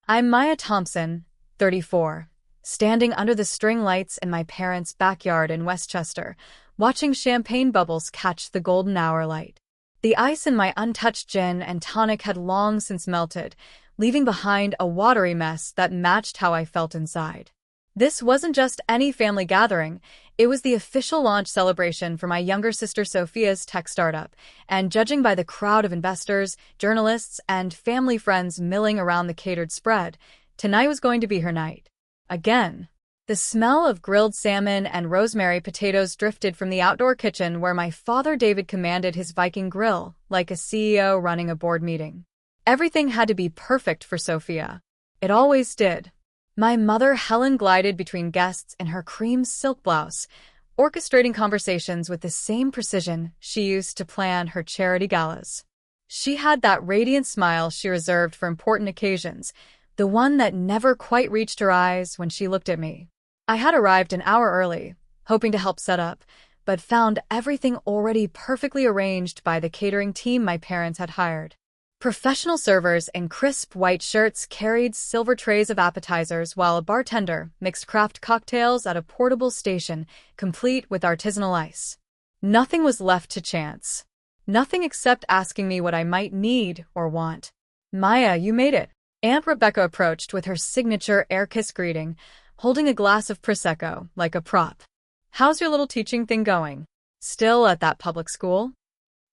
I'm Maya Thompson, 34, standing under the string lights in my parents' backyard in Westchester, watching champagne bubbles catch the golden hour light. The ice in my untouched gin and tonic had long since melted, leaving behind a watery mess that matched how I felt inside. This wasn't just any family gathering, it was the official launch celebration for my younger sister Sophia's tech startup, and judging by the crowd of investors, journalists, and family friends milling around the catered spread, tonight was going to be her night. Again. The smell of grilled salmon and rosemary potatoes drifted from the outdoor kitchen where my father David commanded his Viking grill, like a CEO running a board meeting. Everything had to be perfect for Sophia. It always did. My mother Helen glided between guests in her cream silk blouse, orchestrating conversations with the same precision she used to plan her charity galas. She had that radiant smile she reserved for important occasions, the one that never quite reached her eyes when she looked at me. I had arrived an hour early, hoping to help set up, but found everything already perfectly arranged by the catering team my parents had hired. Professional servers in crisp white shirts carried silver trays of appetizers while a bartender mixed craft cocktails at a portable station, complete with artisanal ice. Nothing was left to chance. Nothing except asking me what I might need or want. "Maya, you made it." Aunt Rebecca approached with her signature air-kiss greeting, holding a glass of Prosecco like a prop. "How's your little teaching thing going? Still at that public school?"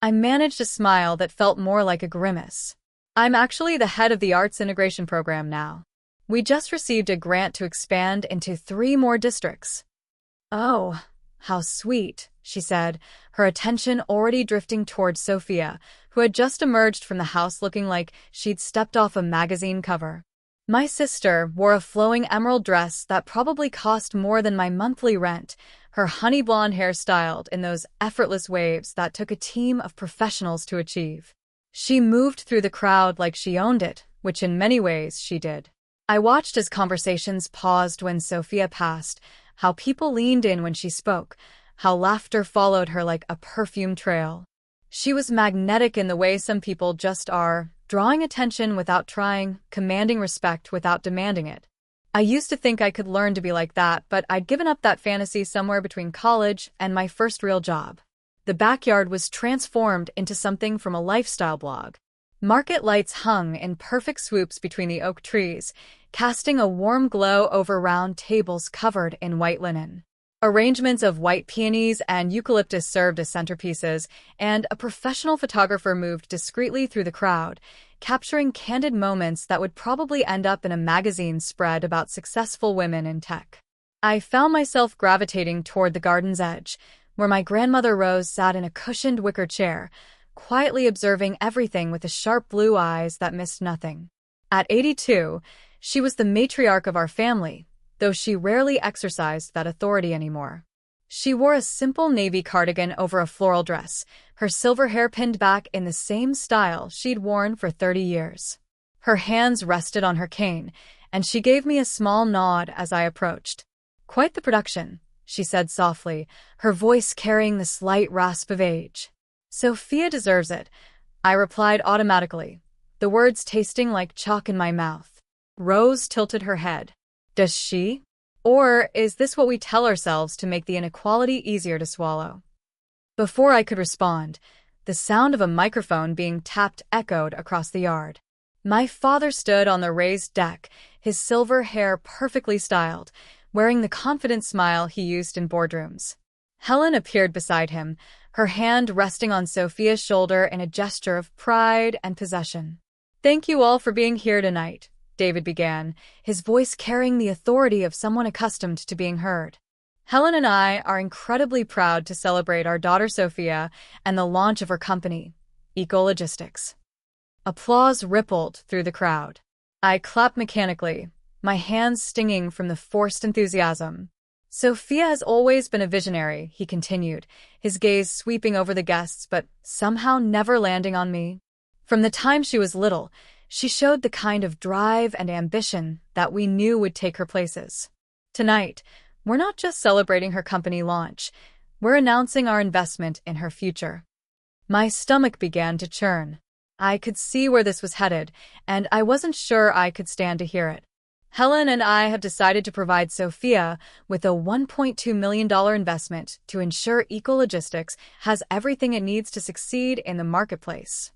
I managed a smile that felt more like a grimace. "I'm actually the head of the arts integration program now. We just received a grant to expand into 3 more districts." "Oh, how sweet," she said, her attention already drifting towards Sophia, who had just emerged from the house looking like she'd stepped off a magazine cover. My sister wore a flowing emerald dress that probably cost more than my monthly rent, her honey blonde hair styled in those effortless waves that took a team of professionals to achieve. She moved through the crowd like she owned it, which in many ways she did. I watched as conversations paused when Sophia passed, how people leaned in when she spoke, how laughter followed her like a perfume trail. She was magnetic in the way some people just are, drawing attention without trying, commanding respect without demanding it. I used to think I could learn to be like that, but I'd given up that fantasy somewhere between college and my first real job. The backyard was transformed into something from a lifestyle blog. Market lights hung in perfect swoops between the oak trees, casting a warm glow over round tables covered in white linen. Arrangements of white peonies and eucalyptus served as centerpieces, and a professional photographer moved discreetly through the crowd, capturing candid moments that would probably end up in a magazine spread about successful women in tech. I found myself gravitating toward the garden's edge, where my grandmother Rose sat in a cushioned wicker chair, quietly observing everything with the sharp blue eyes that missed nothing. At 82, she was the matriarch of our family, though she rarely exercised that authority anymore. She wore a simple navy cardigan over a floral dress, her silver hair pinned back in the same style she'd worn for 30 years. Her hands rested on her cane, and she gave me a small nod as I approached. "Quite the production," she said softly, her voice carrying the slight rasp of age. "Sophia deserves it," I replied automatically, the words tasting like chalk in my mouth. Rose tilted her head. "Does she? Or is this what we tell ourselves to make the inequality easier to swallow?" Before I could respond, the sound of a microphone being tapped echoed across the yard. My father stood on the raised deck, his silver hair perfectly styled, wearing the confident smile he used in boardrooms. Helen appeared beside him, her hand resting on Sophia's shoulder in a gesture of pride and possession. "Thank you all for being here tonight," David began, his voice carrying the authority of someone accustomed to being heard. "Helen and I are incredibly proud to celebrate our daughter Sophia and the launch of her company, Ecologistics." Applause rippled through the crowd. I clapped mechanically, my hands stinging from the forced enthusiasm. "Sophia has always been a visionary," he continued, his gaze sweeping over the guests but somehow never landing on me. "From the time she was little, she showed the kind of drive and ambition that we knew would take her places. Tonight, we're not just celebrating her company launch, we're announcing our investment in her future." My stomach began to churn. I could see where this was headed, and I wasn't sure I could stand to hear it. Helen and I have decided to provide Sophia with a $1.2 million investment to ensure Ecologistics has everything it needs to succeed in the marketplace.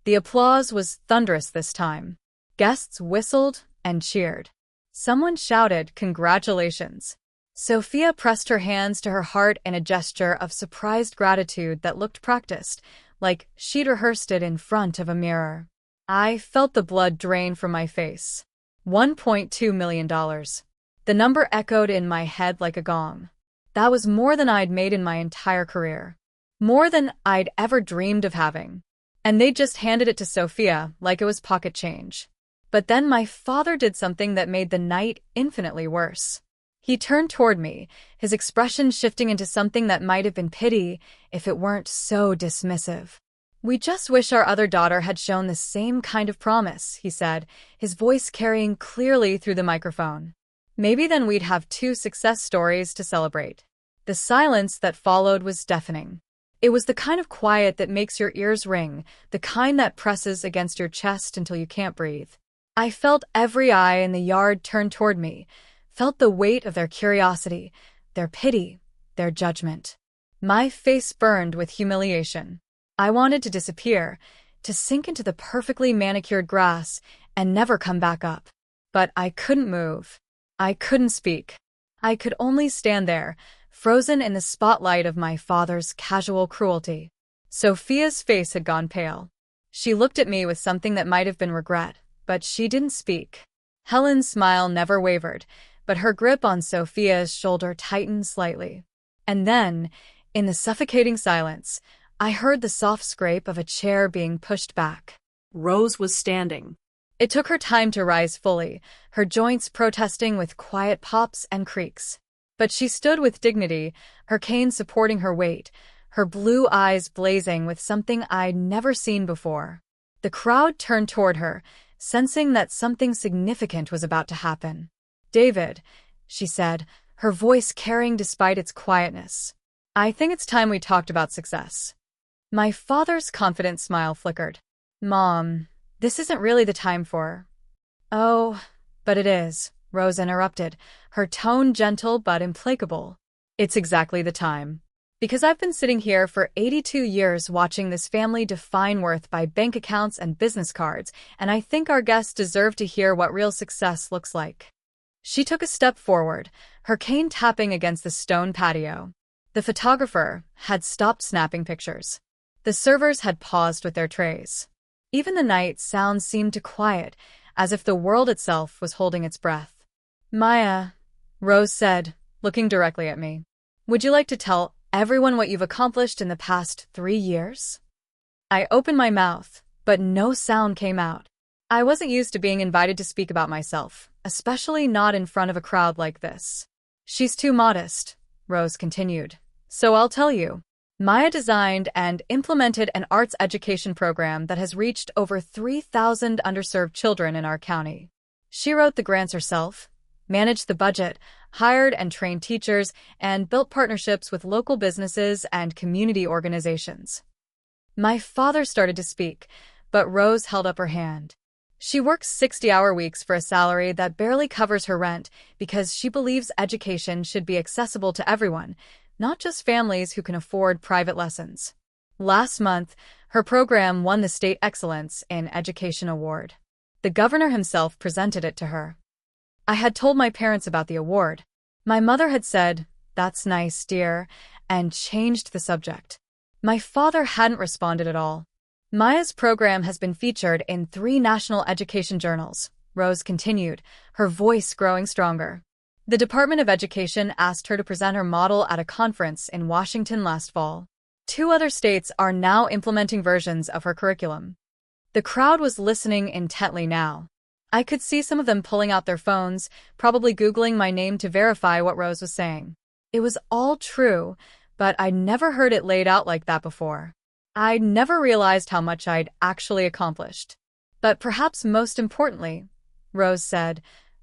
The applause was thunderous this time. Guests whistled and cheered. Someone shouted, "Congratulations." Sophia pressed her hands to her heart in a gesture of surprised gratitude that looked practiced, like she'd rehearsed it in front of a mirror. I felt the blood drain from my face. $1.2 million. The number echoed in my head like a gong. That was more than I'd made in my entire career. More than I'd ever dreamed of having. And they just handed it to Sophia like it was pocket change. But then my father did something that made the night infinitely worse. He turned toward me, his expression shifting into something that might have been pity if it weren't so dismissive. "We just wish our other daughter had shown the same kind of promise," he said, his voice carrying clearly through the microphone. "Maybe then we'd have 2 success stories to celebrate." The silence that followed was deafening. It was the kind of quiet that makes your ears ring, the kind that presses against your chest until you can't breathe. I felt every eye in the yard turn toward me, felt the weight of their curiosity, their pity, their judgment. My face burned with humiliation. I wanted to disappear, to sink into the perfectly manicured grass and never come back up. But I couldn't move. I couldn't speak. I could only stand there, frozen in the spotlight of my father's casual cruelty. Sophia's face had gone pale. She looked at me with something that might have been regret, but she didn't speak. Helen's smile never wavered, but her grip on Sophia's shoulder tightened slightly. And then, in the suffocating silence, I heard the soft scrape of a chair being pushed back. Rose was standing. It took her time to rise fully, her joints protesting with quiet pops and creaks. But she stood with dignity, her cane supporting her weight, her blue eyes blazing with something I'd never seen before. The crowd turned toward her, sensing that something significant was about to happen. "David," she said, her voice carrying despite its quietness, "I think it's time we talked about success." My father's confident smile flickered. "Mom, this isn't really the time for—" "Oh, but it is," Rose interrupted, her tone gentle but implacable. "It's exactly the time. Because I've been sitting here for 82 years watching this family define worth by bank accounts and business cards, and I think our guests deserve to hear what real success looks like." She took a step forward, her cane tapping against the stone patio. The photographer had stopped snapping pictures. The servers had paused with their trays. Even the night sound seemed to quiet, as if the world itself was holding its breath. "Maya," Rose said, looking directly at me, "would you like to tell everyone what you've accomplished in the past 3 years?" I opened my mouth, but no sound came out. I wasn't used to being invited to speak about myself, especially not in front of a crowd like this. "She's too modest," Rose continued. "So I'll tell you. Maya designed and implemented an arts education program that has reached over 3,000 underserved children in our county. She wrote the grants herself, managed the budget, hired and trained teachers, and built partnerships with local businesses and community organizations." My father started to speak, but Rose held up her hand. "She works 60-hour weeks for a salary that barely covers her rent because she believes education should be accessible to everyone, not just families who can afford private lessons. Last month, her program won the State Excellence in Education Award. The governor himself presented it to her. I had told my parents about the award. My mother had said, "That's nice, dear," and changed the subject. My father hadn't responded at all. "Maya's program has been featured in 3 national education journals," Rose continued, her voice growing stronger. "The Department of Education asked her to present her model at a conference in Washington last fall. 2 other states are now implementing versions of her curriculum." The crowd was listening intently now. I could see some of them pulling out their phones, probably Googling my name to verify what Rose was saying. It was all true, but I'd never heard it laid out like that before. I'd never realized how much I'd actually accomplished. But perhaps most importantly, Rose said,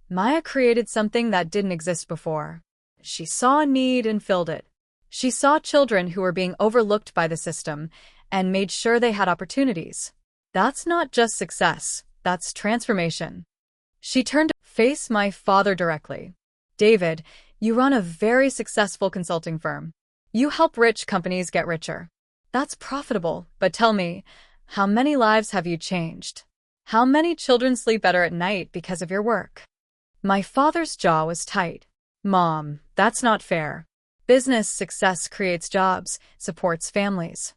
Maya created something that didn't exist before. She saw a need and filled it. She saw children who were being overlooked by the system and made sure they had opportunities. That's not just success, that's transformation. She turned to face my father directly. David, you run a very successful consulting firm. You help rich companies get richer. That's profitable, but tell me, how many lives have you changed? How many children sleep better at night because of your work? My father's jaw was tight. Mom, that's not fair. Business success creates jobs, supports families.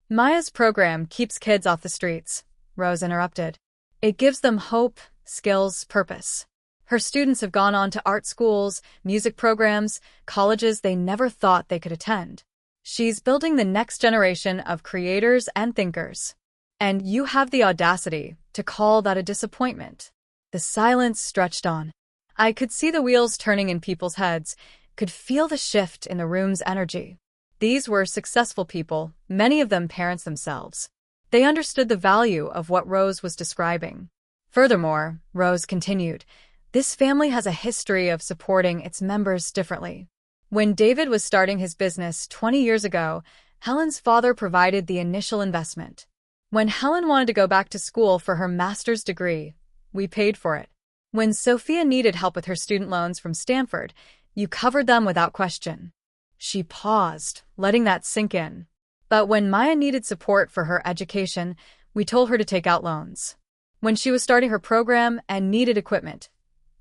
Maya's program keeps kids off the streets, Rose interrupted. It gives them hope, skills, purpose. Her students have gone on to art schools, music programs, colleges they never thought they could attend. She's building the next generation of creators and thinkers. And you have the audacity to call that a disappointment. The silence stretched on. I could see the wheels turning in people's heads, could feel the shift in the room's energy. These were successful people, many of them parents themselves. They understood the value of what Rose was describing. Furthermore, Rose continued, this family has a history of supporting its members differently. When David was starting his business 20 years ago, Helen's father provided the initial investment. When Helen wanted to go back to school for her master's degree, we paid for it. When Sophia needed help with her student loans from Stanford, you covered them without question. She paused, letting that sink in. But when Maya needed support for her education, we told her to take out loans. When she was starting her program and needed equipment,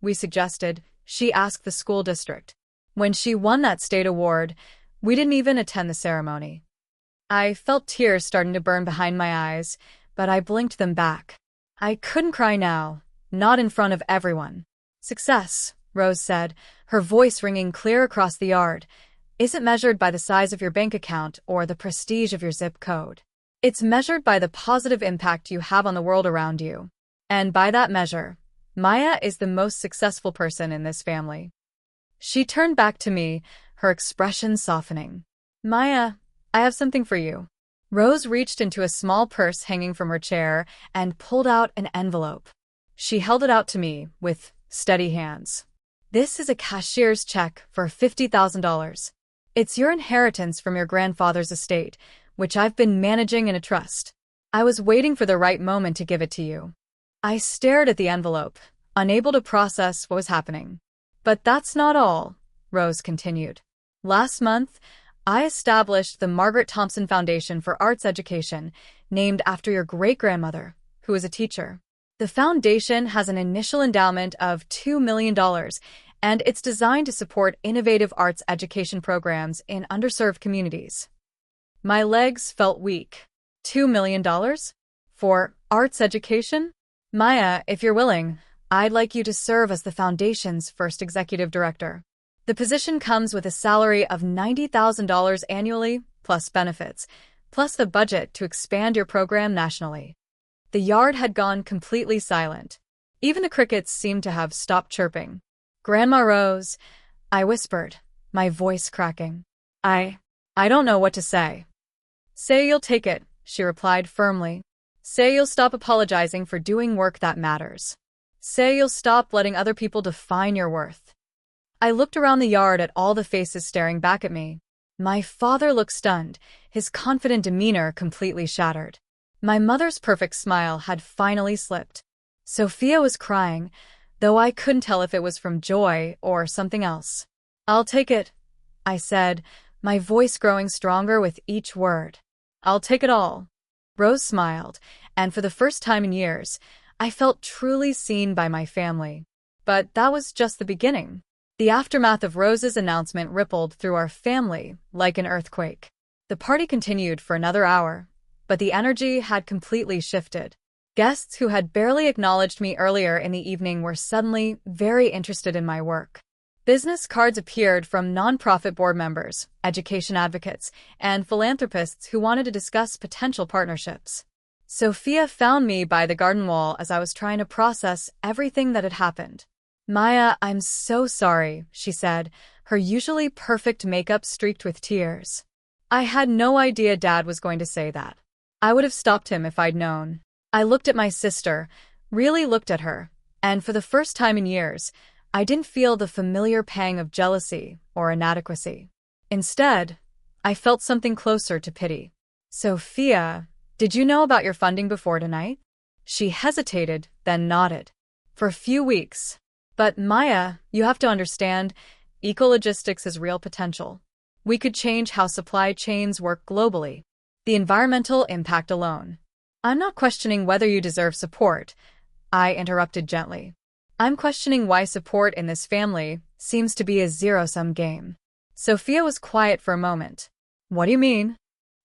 we suggested she ask the school district. When she won that state award, we didn't even attend the ceremony. I felt tears starting to burn behind my eyes, but I blinked them back. I couldn't cry now, not in front of everyone. Success, Rose said, her voice ringing clear across the yard, isn't measured by the size of your bank account or the prestige of your zip code. It's measured by the positive impact you have on the world around you. And by that measure, Maya is the most successful person in this family. She turned back to me, her expression softening. Maya, I have something for you. Rose reached into a small purse hanging from her chair and pulled out an envelope. She held it out to me with steady hands. This is a cashier's check for $50,000. It's your inheritance from your grandfather's estate, which I've been managing in a trust. I was waiting for the right moment to give it to you. I stared at the envelope, unable to process what was happening. But that's not all, Rose continued. Last month, I established the Margaret Thompson Foundation for Arts Education, named after your great-grandmother, who was a teacher. The foundation has an initial endowment of $2 million, and it's designed to support innovative arts education programs in underserved communities. My legs felt weak. $2 million? For arts education? Maya, if you're willing, I'd like you to serve as the foundation's first executive director. The position comes with a salary of $90,000 annually, plus benefits, plus the budget to expand your program nationally. The yard had gone completely silent. Even the crickets seemed to have stopped chirping. Grandma Rose, I whispered, my voice cracking. I don't know what to say. Say you'll take it, she replied firmly. Say you'll stop apologizing for doing work that matters. Say you'll stop letting other people define your worth. I looked around the yard at all the faces staring back at me. My father looked stunned, his confident demeanor completely shattered. My mother's perfect smile had finally slipped. Sophia was crying, though I couldn't tell if it was from joy or something else. I'll take it, I said, my voice growing stronger with each word. I'll take it all. Rose smiled, and for the first time in years, I felt truly seen by my family. But that was just the beginning. The aftermath of Rose's announcement rippled through our family like an earthquake. The party continued for another hour, but the energy had completely shifted. Guests who had barely acknowledged me earlier in the evening were suddenly very interested in my work. Business cards appeared from nonprofit board members, education advocates, and philanthropists who wanted to discuss potential partnerships. Sophia found me by the garden wall as I was trying to process everything that had happened. Maya, I'm so sorry, she said, her usually perfect makeup streaked with tears. I had no idea Dad was going to say that. I would have stopped him if I'd known. I looked at my sister, really looked at her, and for the first time in years, I didn't feel the familiar pang of jealousy or inadequacy. Instead, I felt something closer to pity. Sophia, Did you know about your funding before tonight? She hesitated, then nodded. For a few weeks. But Maya, you have to understand, ecologistics has real potential. We could change how supply chains work globally. The environmental impact alone. I'm not questioning whether you deserve support, I interrupted gently. I'm questioning why support in this family seems to be a zero-sum game. Sophia was quiet for a moment. What do you mean?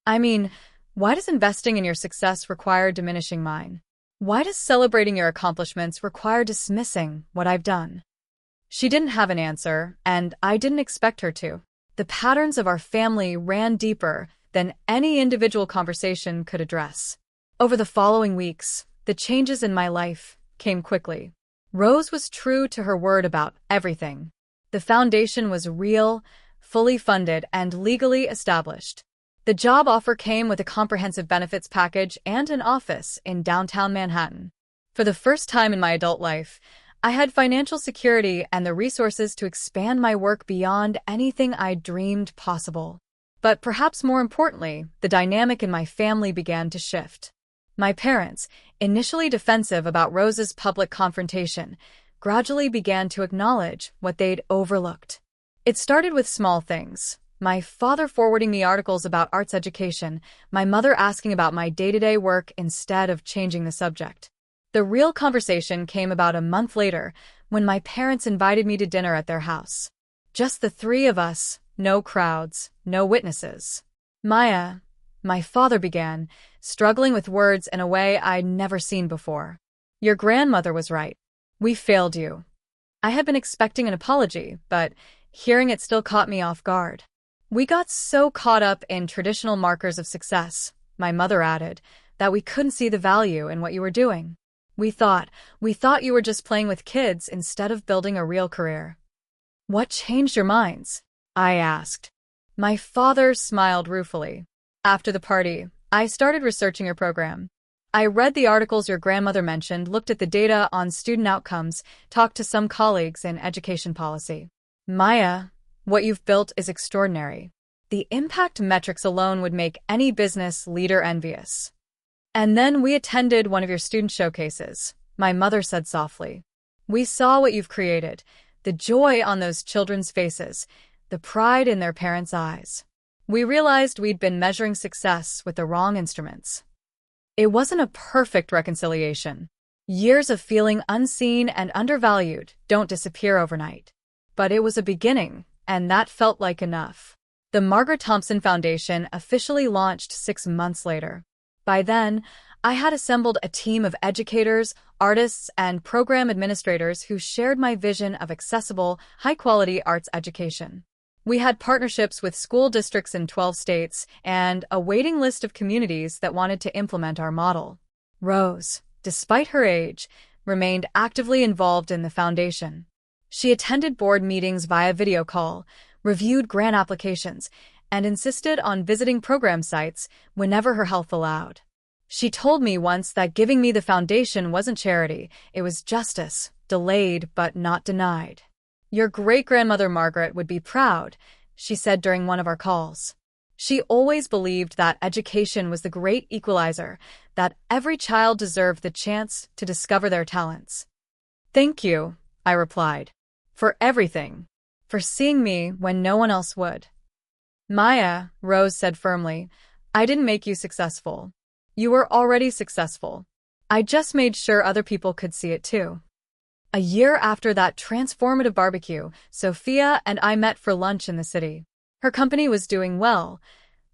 I mean, why does investing in your success require diminishing mine? Why does celebrating your accomplishments require dismissing what I've done? She didn't have an answer, and I didn't expect her to. The patterns of our family ran deeper than any individual conversation could address. Over the following weeks, the changes in my life came quickly. Rose was true to her word about everything. The foundation was real, fully funded, and legally established. The job offer came with a comprehensive benefits package and an office in downtown Manhattan. For the first time in my adult life, I had financial security and the resources to expand my work beyond anything I dreamed possible. But perhaps more importantly, the dynamic in my family began to shift. My parents, initially defensive about Rose's public confrontation, gradually began to acknowledge what they'd overlooked. It started with small things. My father forwarding me articles about arts education, my mother asking about my day-to-day work instead of changing the subject. The real conversation came about a month later when my parents invited me to dinner at their house. Just the three of us, no crowds, no witnesses. Maya, my father began, struggling with words in a way I'd never seen before. Your grandmother was right. We failed you. I had been expecting an apology, but hearing it still caught me off guard. We got so caught up in traditional markers of success, my mother added, that we couldn't see the value in what you were doing. We thought you were just playing with kids instead of building a real career. What changed your minds? I asked. My father smiled ruefully. After the party, I started researching your program. I read the articles your grandmother mentioned, looked at the data on student outcomes, talked to some colleagues in education policy. Maya, what you've built is extraordinary. The impact metrics alone would make any business leader envious. And then we attended one of your student showcases, my mother said softly. We saw what you've created, the joy on those children's faces, the pride in their parents' eyes. We realized we'd been measuring success with the wrong instruments. It wasn't a perfect reconciliation. Years of feeling unseen and undervalued don't disappear overnight. But it was a beginning, and that felt like enough. The Margaret Thompson Foundation officially launched 6 months later. By then, I had assembled a team of educators, artists, and program administrators who shared my vision of accessible, high-quality arts education. We had partnerships with school districts in 12 states and a waiting list of communities that wanted to implement our model. Rose, despite her age, remained actively involved in the foundation. She attended board meetings via video call, reviewed grant applications, and insisted on visiting program sites whenever her health allowed. She told me once that giving me the foundation wasn't charity, it was justice, delayed but not denied. Your great-grandmother Margaret would be proud, she said during one of our calls. She always believed that education was the great equalizer, that every child deserved the chance to discover their talents. Thank you, I replied, for everything, for seeing me when no one else would. Maya, Rose said firmly, I didn't make you successful. You were already successful. I just made sure other people could see it too. A year after that transformative barbecue, Sophia and I met for lunch in the city. Her company was doing well.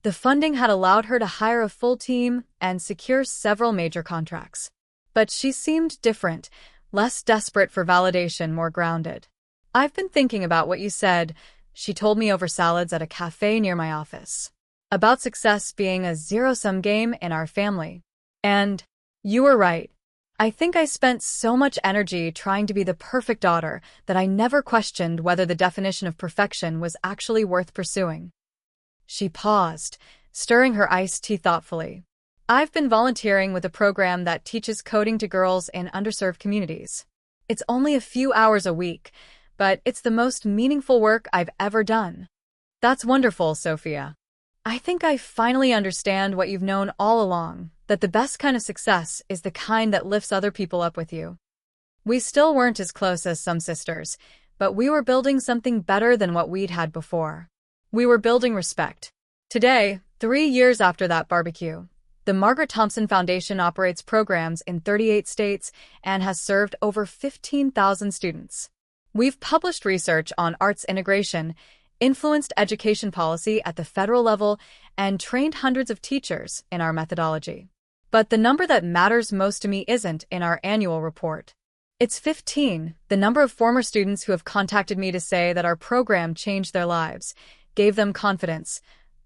The funding had allowed her to hire a full team and secure several major contracts. But she seemed different, less desperate for validation, more grounded. I've been thinking about what you said, she told me over salads at a cafe near my office. About success being a zero-sum game in our family. And you were right. I think I spent so much energy trying to be the perfect daughter that I never questioned whether the definition of perfection was actually worth pursuing. She paused, stirring her iced tea thoughtfully. I've been volunteering with a program that teaches coding to girls in underserved communities. It's only a few hours a week, but it's the most meaningful work I've ever done. That's wonderful, Sophia. I think I finally understand what you've known all along, that the best kind of success is the kind that lifts other people up with you. We still weren't as close as some sisters, but we were building something better than what we'd had before. We were building respect. Today, 3 years after that barbecue, the Margaret Thompson Foundation operates programs in 38 states and has served over 15,000 students. We've published research on arts integration, influenced education policy at the federal level, and trained hundreds of teachers in our methodology. But the number that matters most to me isn't in our annual report. It's 15, the number of former students who have contacted me to say that our program changed their lives, gave them confidence,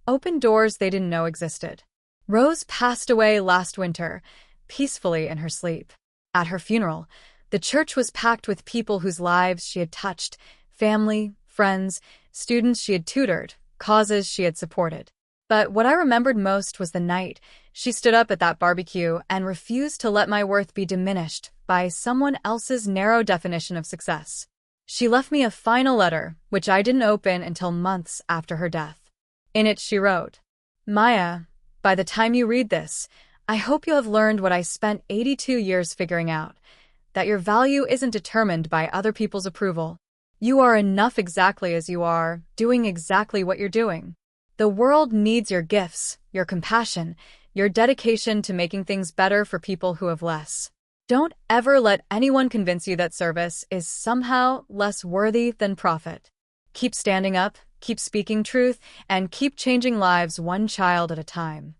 opened doors they didn't know existed. Rose passed away last winter, peacefully in her sleep. At her funeral, the church was packed with people whose lives she had touched, family, friends, students she had tutored, causes she had supported. But what I remembered most was the night she stood up at that barbecue and refused to let my worth be diminished by someone else's narrow definition of success. She left me a final letter, which I didn't open until months after her death. In it she wrote, "Maya, by the time you read this, I hope you have learned what I spent 82 years figuring out, that your value isn't determined by other people's approval. You are enough exactly as you are, doing exactly what you're doing. The world needs your gifts, your compassion, your dedication to making things better for people who have less. Don't ever let anyone convince you that service is somehow less worthy than profit. Keep standing up, keep speaking truth, and keep changing lives one child at a time."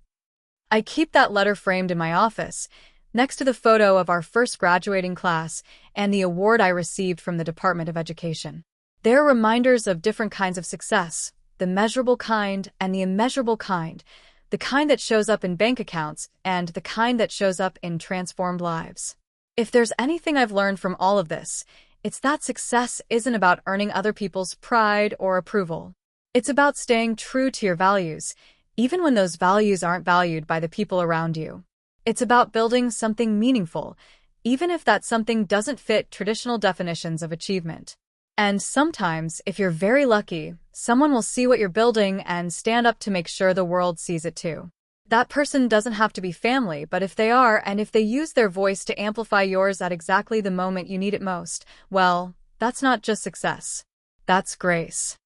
I keep that letter framed in my office, next to the photo of our first graduating class and the award I received from the Department of Education. They're reminders of different kinds of success, the measurable kind and the immeasurable kind, the kind that shows up in bank accounts and the kind that shows up in transformed lives. If there's anything I've learned from all of this, it's that success isn't about earning other people's pride or approval. It's about staying true to your values, even when those values aren't valued by the people around you. It's about building something meaningful, even if that something doesn't fit traditional definitions of achievement. And sometimes, if you're very lucky, someone will see what you're building and stand up to make sure the world sees it too. That person doesn't have to be family, but if they are, and if they use their voice to amplify yours at exactly the moment you need it most, well, that's not just success. That's grace.